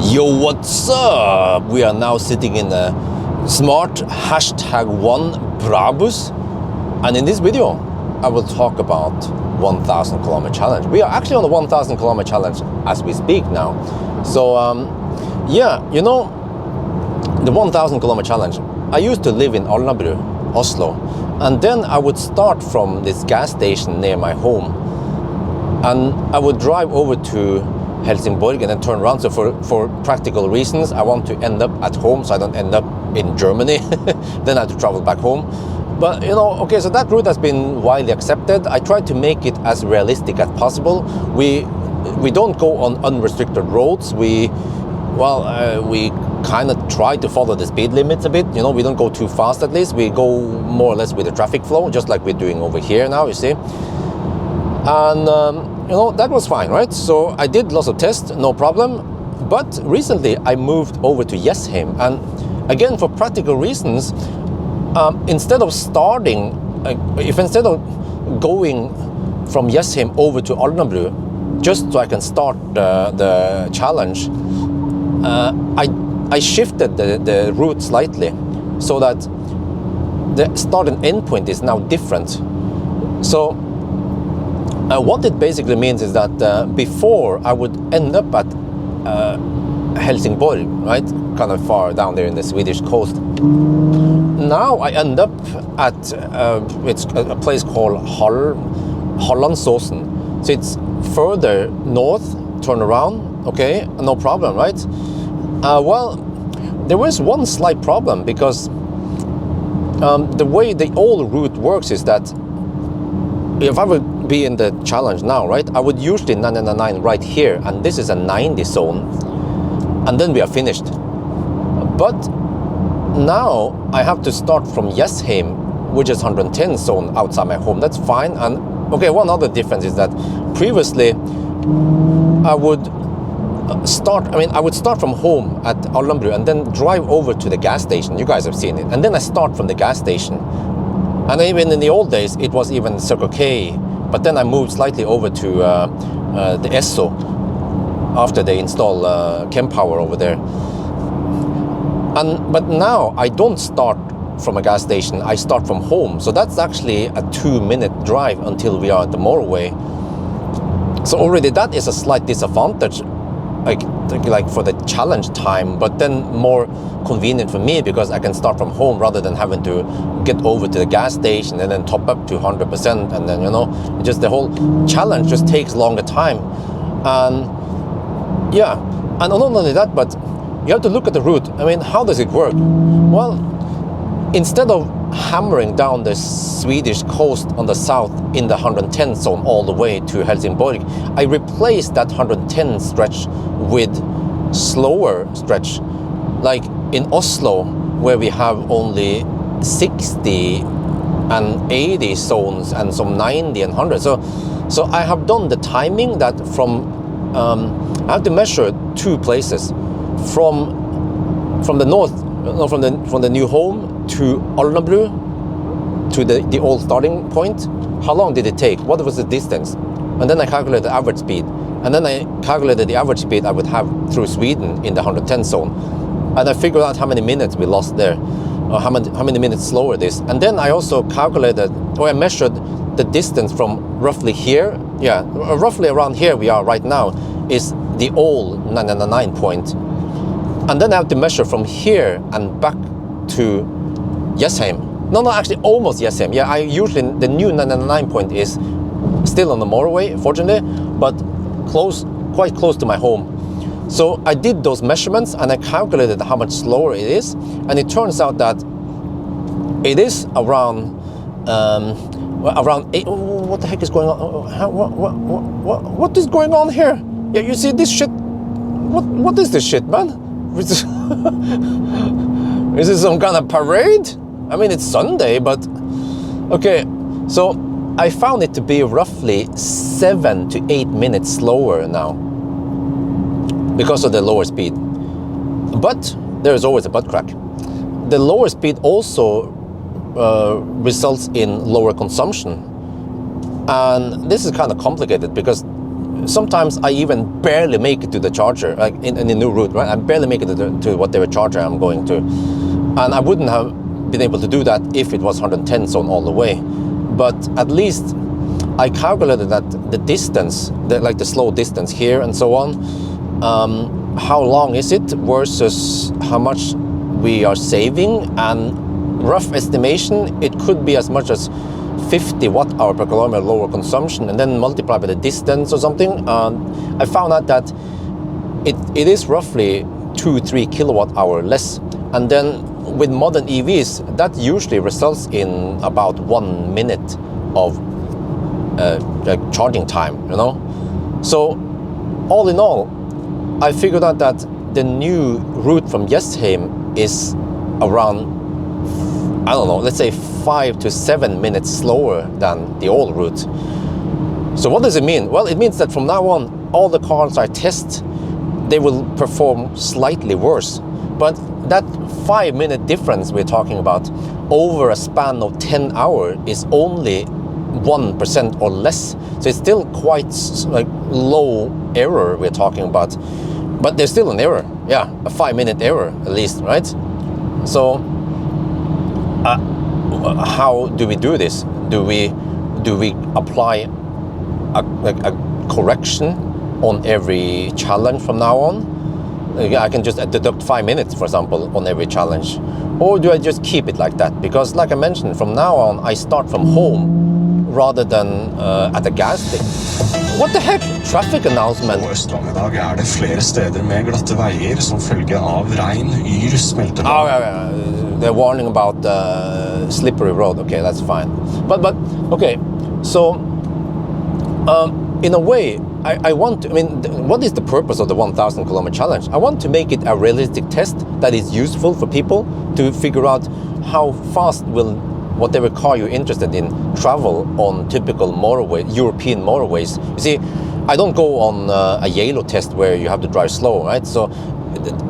Yo, what's up? We are now sitting in a smart #1 Brabus, and in this video I will talk about 1,000 kilometer challenge. We are actually on the 1,000 kilometer challenge as we speak now. So yeah, you know, the 1,000 kilometer challenge, I used to live in Alnabru, Oslo, and then I would start from this gas station near my home, and I would drive over to Helsingborg and then turn around. So for practical reasons, I want to end up at home so I don't end up in Germany. Then I have to travel back home. But you know, okay, so that route has been widely accepted. I try to make it as realistic as possible. We don't go on unrestricted roads. We kind of try to follow the speed limits a bit. You know, we don't go too fast at least. We go more or less with the traffic flow, just like we're doing over here now, you see. And you know, that was fine, right? So I did lots of tests, no problem. But recently I moved over to Jessheim, and again, for practical reasons, instead of starting, instead of going from Jessheim over to Alnabru, just so I can start the challenge, I shifted the route slightly so that the start and end point is now different. So what it basically means is that before I would end up at Helsingborg, right, kind of far down there in the Swedish coast. Now I end up at it's a place called Hallandsåsen. So it's further north, turn around, okay, no problem, right? Well, there was one slight problem because the way the old route works is that if I would be in the challenge now, right, I would usually 999 right here, and this is a 90 zone, and then we are finished. But now I have to start from Jessheim, which is 110 zone outside my home. That's fine. And okay, one other difference is that previously I would start from home at Alnabru and then drive over to the gas station. You guys have seen it. And then I start from the gas station. And even in the old days, it was even Circle K. But then I moved slightly over to the Esso after they install Kempower over there. But now I don't start from a gas station, I start from home. So that's actually a 2-minute drive until we are at the motorway. So already that is a slight disadvantage, like for the challenge time, but then more convenient for me because I can start from home rather than having to get over to the gas station and then top up to 100%, and then, you know, just the whole challenge just takes longer time. And yeah, and not only that, but you have to look at the route. I mean, how does it work? Well, instead of hammering down the Swedish coast on the south in the 110 zone all the way to Helsingborg, I replaced that 110 stretch with slower stretch, like in Oslo, where we have only 60 and 80 zones and some 90 and 100. So I have done the timing that from I have to measure two places from the north, from the new home to Alnabru, to the old starting point. How long did it take? What was the distance? And then I calculated the average speed. And then I calculated the average speed I would have through Sweden in the 110 zone. And I figured out how many minutes we lost there, or how many minutes slower it is. And then I also calculated, or I measured the distance from roughly here, yeah, roughly around here we are right now, is the old 999 point. And then I have to measure from here and back to Jessheim. No, actually almost Jessheim. Yeah, the new 999 point is still on the motorway, fortunately, but quite close to my home. So I did those measurements and I calculated how much slower it is, and it turns out that it is around 8. What the heck is going on? What is going on here? Yeah, you see this shit? What is this shit, man? Is this some kind of parade? I mean, it's Sunday, but okay. So I found it to be roughly 7 to 8 minutes slower now because of the lower speed. But there is always a butt crack. The lower speed also results in lower consumption. And this is kind of complicated because sometimes I even barely make it to the charger, like in the new route, right? I barely make it to whatever charger I'm going to. And I wouldn't have been able to do that if it was 110 zone all the way. But at least I calculated that the distance, like the slow distance here and so on, how long is it versus how much we are saving, and rough estimation, it could be as much as 50 watt-hour per kilometer lower consumption, and then multiply by the distance or something. I found out that it is roughly 2-3 kilowatt-hour less. And then with modern EVs, that usually results in about 1 minute of charging time, you know? So all in all, I figured out that the new route from Jessheim is around, I don't know, let's say 5 to 7 minutes slower than the old route. So what does it mean? Well, it means that from now on, all the cars I test, they will perform slightly worse. But that 5-minute difference we're talking about over a span of 10 hours is only 1% or less. So it's still quite like low error we're talking about. But there's still an error. Yeah, a 5-minute error at least, right? So how do we do this? Do we apply a correction on every challenge from now on? I can just deduct 5 minutes, for example, on every challenge. Or do I just keep it like that? Because like I mentioned, from now on, I start from home rather than at a gas station. What the heck? Traffic announcement. På Østlandet I dag det flere steder med glatte veier som følge av regn, yr, smelter. Oh, yeah. They're warning about slippery road. Okay, that's fine. But okay, so in a way, I want to, what is the purpose of the 1,000 kilometer challenge? I want to make it a realistic test that is useful for people to figure out how fast will whatever car you're interested in travel on typical motorway, European motorways. You see, I don't go on a yellow test where you have to drive slow, right? So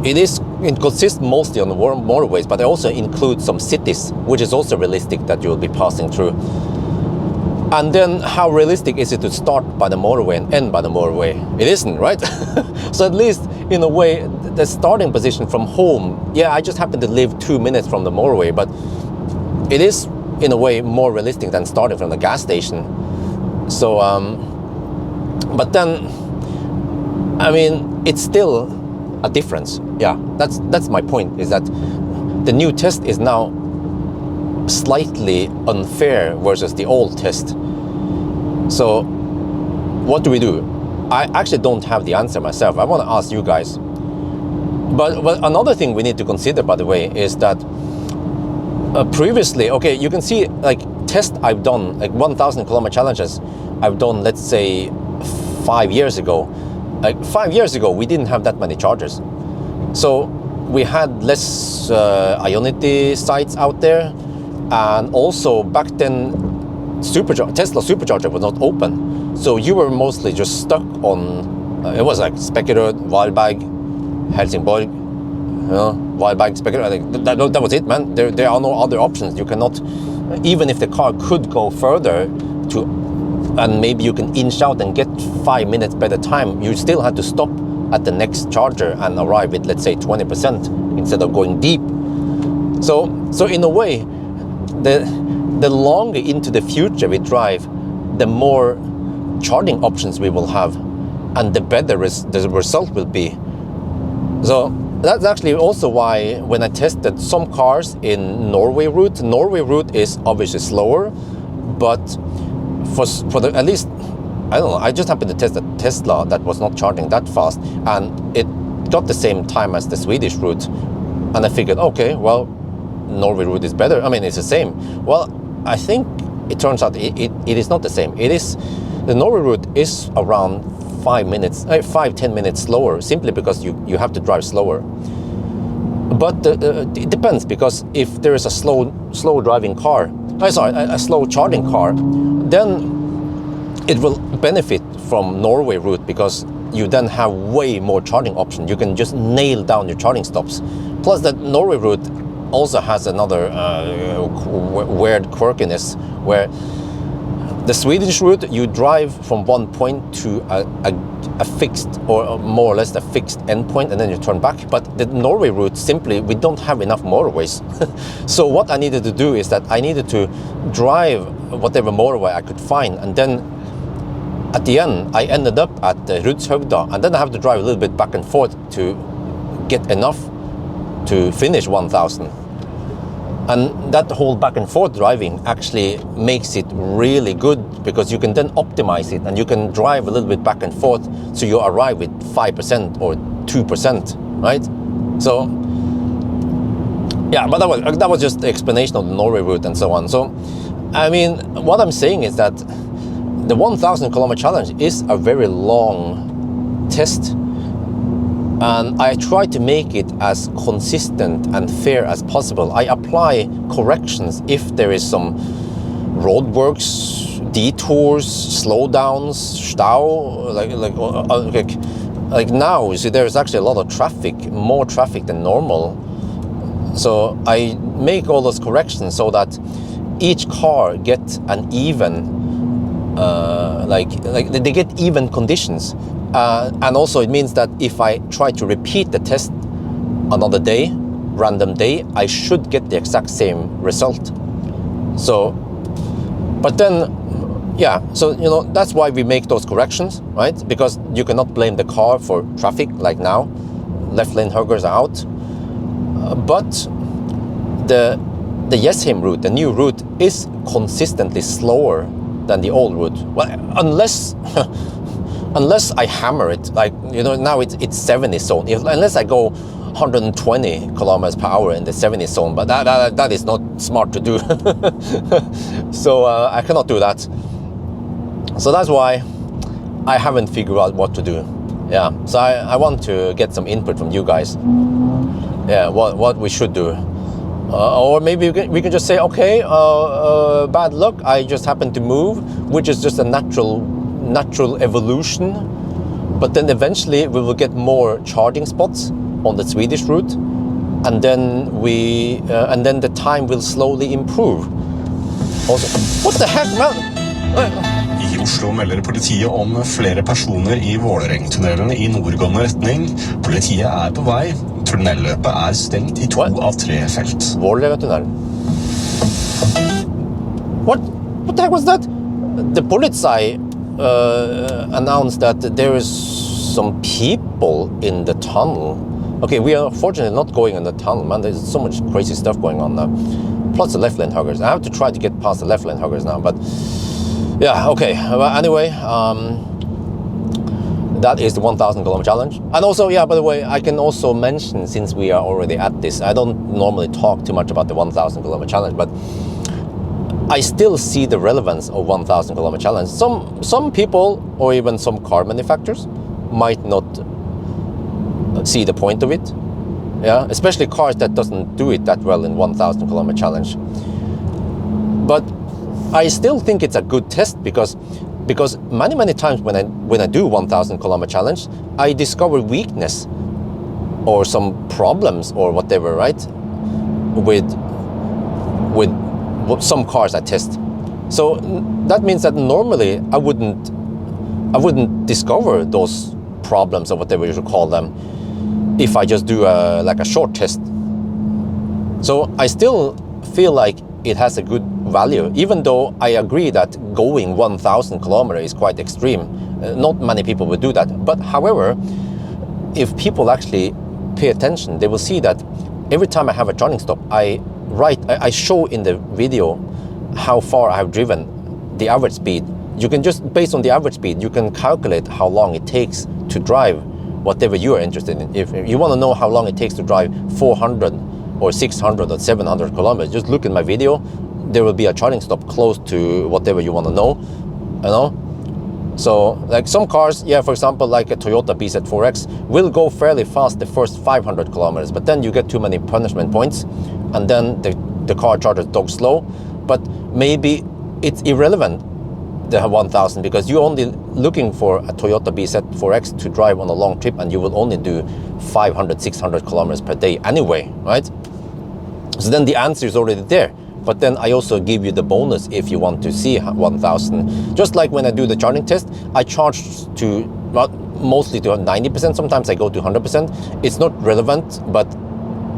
it consists mostly on the motorways, but I also include some cities, which is also realistic that you'll be passing through. And then how realistic is it to start by the motorway and end by the motorway? It isn't, right? So at least in a way, the starting position from home, yeah, I just happen to live 2 minutes from the motorway, but it is in a way more realistic than starting from the gas station. So, but then, it's still a difference. Yeah, that's my point, is that the new test is now slightly unfair versus the old test. So what do we do? I actually don't have the answer myself. I want to ask you guys. But another thing we need to consider, by the way, is that previously, okay, you can see like tests I've done, like 1,000 kilometer challenges I've done, let's say 5 years ago. Like 5 years ago, we didn't have that many chargers. So we had less Ioniq sites out there. And also back then, Tesla supercharger was not open. So you were mostly just stuck on, it was like Spekkerød, Varberg, Helsingborg, Varberg, Spekkerød. That was it, man. There are no other options. You cannot, even if the car could go further and maybe you can inch out and get 5 minutes better time, you still had to stop at the next charger and arrive with, let's say, 20% instead of going deep. So in a way, the longer into the future we drive, the more charging options we will have, and the better the result will be. So that's actually also why when I tested some cars in Norway route is obviously slower, but for the, at least, I don't know, I just happened to test a Tesla that was not charging that fast, and it got the same time as the Swedish route, and I figured, okay, well, Norway route is better. It's the same. Well, I think it turns out it is not the same. The Norway route is around 5-10 minutes slower, simply because you have to drive slower. But it depends, because if there is a slow driving car, a slow charging car, then it will benefit from Norway route, because you then have way more charging options. You can just nail down your charging stops. Plus, that Norway route also has another weird quirkiness where The Swedish route, you drive from one point to a fixed, or more or less a fixed endpoint, and then you turn back. But the Norway route, simply, we don't have enough motorways. So what I needed to do is that I needed to drive whatever motorway I could find, and then at the end, I ended up at Rudshøgda, and then I have to drive a little bit back and forth to get enough to finish 1000. And that whole back and forth driving actually makes it really good, because you can then optimize it and you can drive a little bit back and forth so you arrive with 5% or 2%, right? So, yeah, but that was just the explanation of the Norway route and so on. So, I mean, what I'm saying is that the 1000 kilometer challenge is a very long test. And I try to make it as consistent and fair as possible. I apply corrections if there is some roadworks, detours, slowdowns, stau, like now, you see, there's actually a lot of traffic, more traffic than normal. So I make all those corrections so that each car gets an even, they get even conditions. And also it means that if I try to repeat the test another day, random day, I should get the exact same result. So, but then, yeah, so, you know, that's why we make those corrections, right? Because you cannot blame the car for traffic like now. Left lane huggers are out. But the Jessheim route, the new route, is consistently slower than the old route. Well, unless I hammer it, like, you know, now it's 70 zone. Unless I go 120 kilometers per hour in the 70 zone, but that is not smart to do. So I cannot do that. So that's why I haven't figured out what to do. Yeah, so I want to get some input from you guys. Yeah, what we should do. Or maybe we can just say, okay, bad luck, I just happened to move, which is just a natural evolution. But then eventually we will get more charging spots on the Swedish route, and then the time will slowly improve. Also, what the heck, man? I Oslo melder politiet om flere personer I Vålerengtunnelen I nordgående retning. Politiet på vei. Tunnelløpet stengt I 2 av 3 felt. Vålerengtunnelen. What the heck was that? The polizei announced that there is some people in the tunnel. Okay, we are fortunately not going in the tunnel, man. There's so much crazy stuff going on now. Plus the left lane huggers. I have to try to get past the left lane huggers now, but yeah, okay. Well, anyway, that is the 1000 kilometer challenge. And also, yeah, by the way, I can also mention, since we are already at this, I don't normally talk too much about the 1000 kilometer challenge, but I still see the relevance of 1000 kilometer challenge. Some people, or even some car manufacturers, might not see the point of it. Yeah, especially cars that doesn't do it that well in 1000 kilometer challenge. But I still think it's a good test, because many times when I do 1000 kilometer challenge, I discover weakness or some problems or whatever, right, with some cars I test. So that means that normally I wouldn't discover those problems or whatever you should call them if I just do like a short test. So I still feel like it has a good value, even though I agree that going 1000 kilometers is quite extreme. Not many people would do that. But however, if people actually pay attention, they will see that every time I have a charging stop, I show in the video how far I have driven, the average speed. You can just, based on the average speed, you can calculate how long it takes to drive whatever you are interested in. If you want to know how long it takes to drive 400 or 600 or 700 kilometers, just look at my video. There will be a charging stop close to whatever you want to know, you know? So, like some cars, yeah, for example, like a Toyota BZ4X will go fairly fast the first 500 kilometers, but then you get too many punishment points, and then the car charges dog slow. But maybe it's irrelevant, the 1000, because you're only looking for a Toyota BZ4X to drive on a long trip, and you will only do 500, 600 kilometers per day anyway, right? So then the answer is already there. but then I also give you the bonus if you want to see 1000. Just like when I do the charging test, I charge to mostly to 90%, sometimes I go to 100%. It's not relevant, but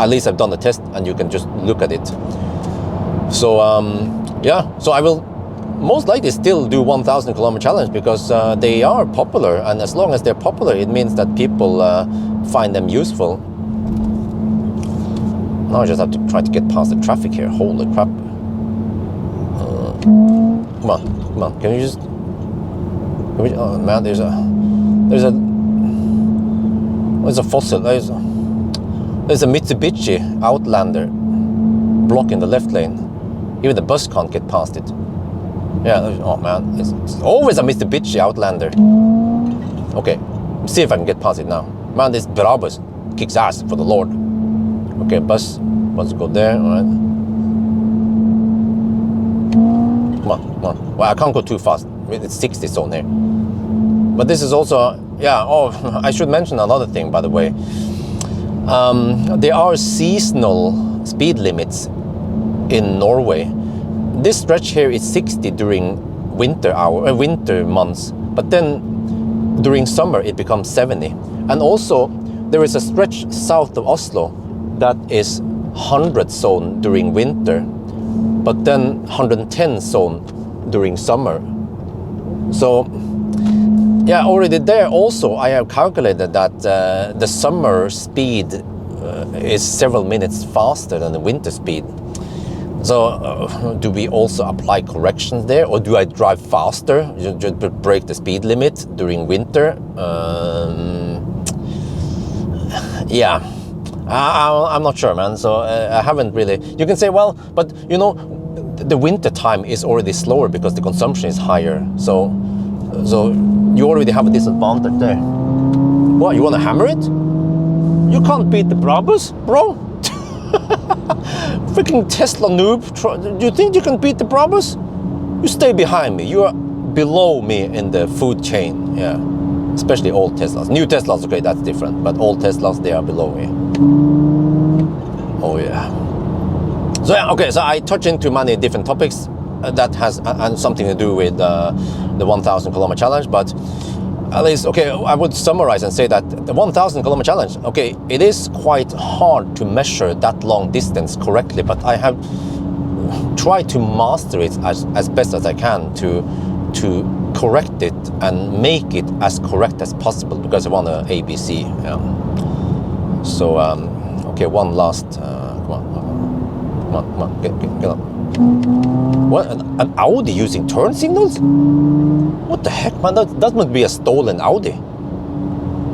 at least I've done the test and you can just look at it. So yeah, so I will most likely still do 1000 kilometer challenge because they are popular, and as long as they're popular, it means that people find them useful. Now I just have to try to get past the traffic here. Holy crap. Come on, can you just... oh man, there's a fossil, there's a Mitsubishi Outlander blocking the left lane. Even the bus can't get past it. Yeah, oh man, it's always a Mitsubishi Outlander. Okay, see if I can get past it now. Man, this Brabus kicks ass for the Lord. Okay, bus go there, alright. Come on. Well, I can't go too fast. It's 60 zone here. But this is also, yeah, oh, I should mention another thing, by the way. There are seasonal speed limits in Norway. This stretch here is 60 during winter months, but then during summer it becomes 70. And also there is a stretch south of Oslo that is 100 zone during winter, but then 110 zone during summer. So yeah, already there also I have calculated that the summer speed is several minutes faster than the winter speed. So do we also apply corrections there, or do I drive faster, just break the speed limit during winter? Yeah, I'm not sure, man. So I haven't really. You can say, well, but you know, the winter time is already slower because the consumption is higher. So you already have a disadvantage there. What, you want to hammer it? You can't beat the Brabus, bro. Freaking Tesla noob. Do you think you can beat the Brabus? You stay behind me. You are below me in the food chain. Yeah, especially old Teslas. New Teslas, okay, that's different. But old Teslas, they are below me. Oh yeah. So yeah, okay. So I touch into many different topics that has something to do with the 1000 kilometer challenge. But at least, okay, I would summarize and say that the 1000 kilometer challenge, okay, it is quite hard to measure that long distance correctly, but I have tried to master it as best as I can to correct it and make it as correct as possible, because I want an ABC. Yeah. So, okay, one last, come on, get on. What, an Audi using turn signals? What the heck, man? That must be a stolen Audi.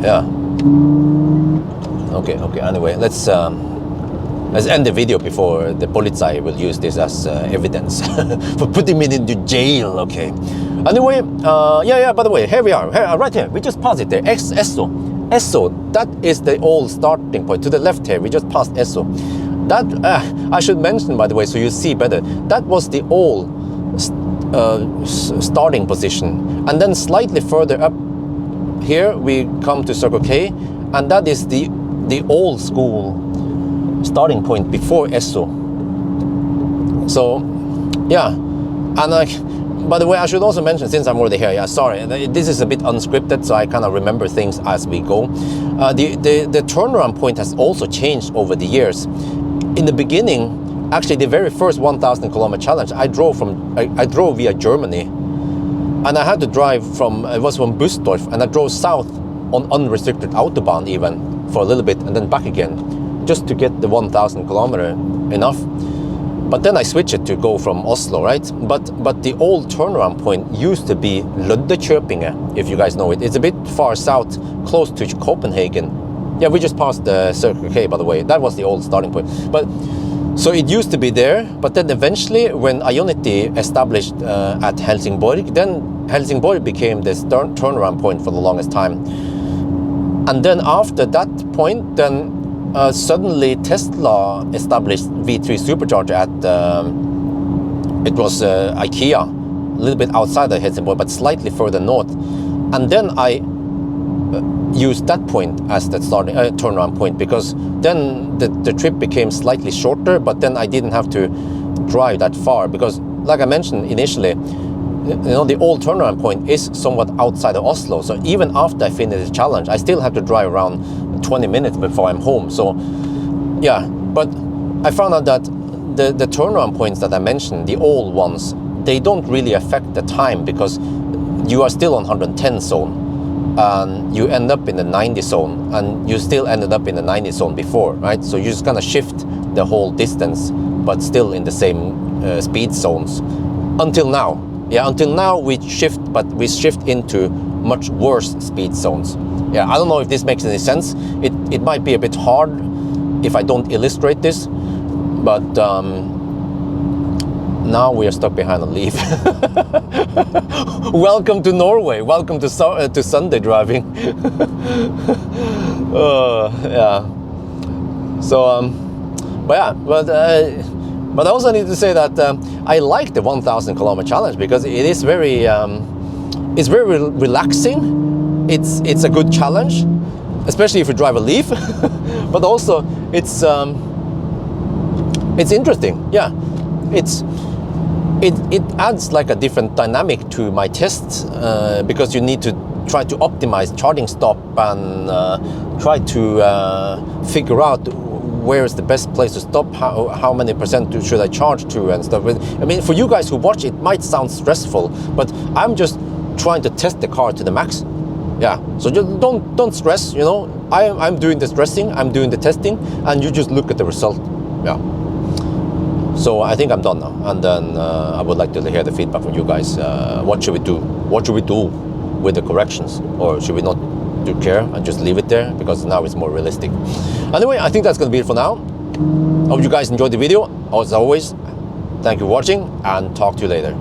Yeah. Okay. Anyway, let's end the video before the Polizei will use this as evidence for putting me into jail. Okay. Anyway, yeah. By the way, here we are. Right here. We just passed it there. Esso. That is the old starting point. To the left here, we just passed Esso. That I should mention, by the way, so you see better. That was the old starting position, and then slightly further up here we come to Circle K, and that is the old school starting point before Esso. So yeah, and by the way, I should also mention, since I'm already here, yeah, sorry, this is a bit unscripted, so I kind of remember things as we go. The turnaround point has also changed over the years. In the beginning, actually the very first 1000 kilometer challenge, I drove via Germany, and I had to drive from, it was from Busdorf, and I drove south on unrestricted Autobahn even for a little bit, and then back again, just to get the 1000 kilometer enough. But then I switched it to go from Oslo, right? But the old turnaround point used to be Løddekjøpinge, if you guys know it. It's a bit far south, close to Copenhagen. Yeah, we just passed the Circle K, by the way. That was the old starting point. But so it used to be there, but then eventually when Ioniq established at Helsingborg, then Helsingborg became the turnaround point for the longest time. And then after that point, then suddenly Tesla established V3 supercharger at it was IKEA, a little bit outside of Helsingborg, but slightly further north. And then I used that point as the turnaround point, because then the trip became slightly shorter, but then I didn't have to drive that far, because like I mentioned initially, you know, the old turnaround point is somewhat outside of Oslo. So even after I finish the challenge, I still have to drive around 20 minutes before I'm home. So yeah, but I found out that the turnaround points that I mentioned, the old ones, they don't really affect the time, because you are still on 110 zone and you end up in the 90 zone, and you still ended up in the 90 zone before, right? So you're just gonna shift the whole distance, but still in the same speed zones until now. Yeah, until now we shift into much worse speed zones. Yeah, I don't know if this makes any sense. It might be a bit hard if I don't illustrate this, but now we are stuck behind a leaf. Welcome to Norway. Welcome to Sunday driving. Yeah. So, but I also need to say that I like the 1,000 kilometer challenge, because it is very, it's very relaxing. It's a good challenge, especially if you drive a Leaf. But also it's interesting. Yeah, it adds like a different dynamic to my tests, because you need to try to optimize charging stop and try to figure out where is the best place to stop, how many percent should I charge to and stuff. I mean, for you guys who watch, it might sound stressful, but I'm just trying to test the car to the max. Yeah, so just don't stress, you know. I'm doing the stressing, I'm doing the testing, and you just look at the result. Yeah. So I think I'm done now, and then I would like to hear the feedback from you guys. What should we do? What should we do with the corrections, or should we not do care and just leave it there, because now it's more realistic? Anyway, I think that's going to be it for now. Hope you guys enjoyed the video. As always, thank you for watching, and talk to you later.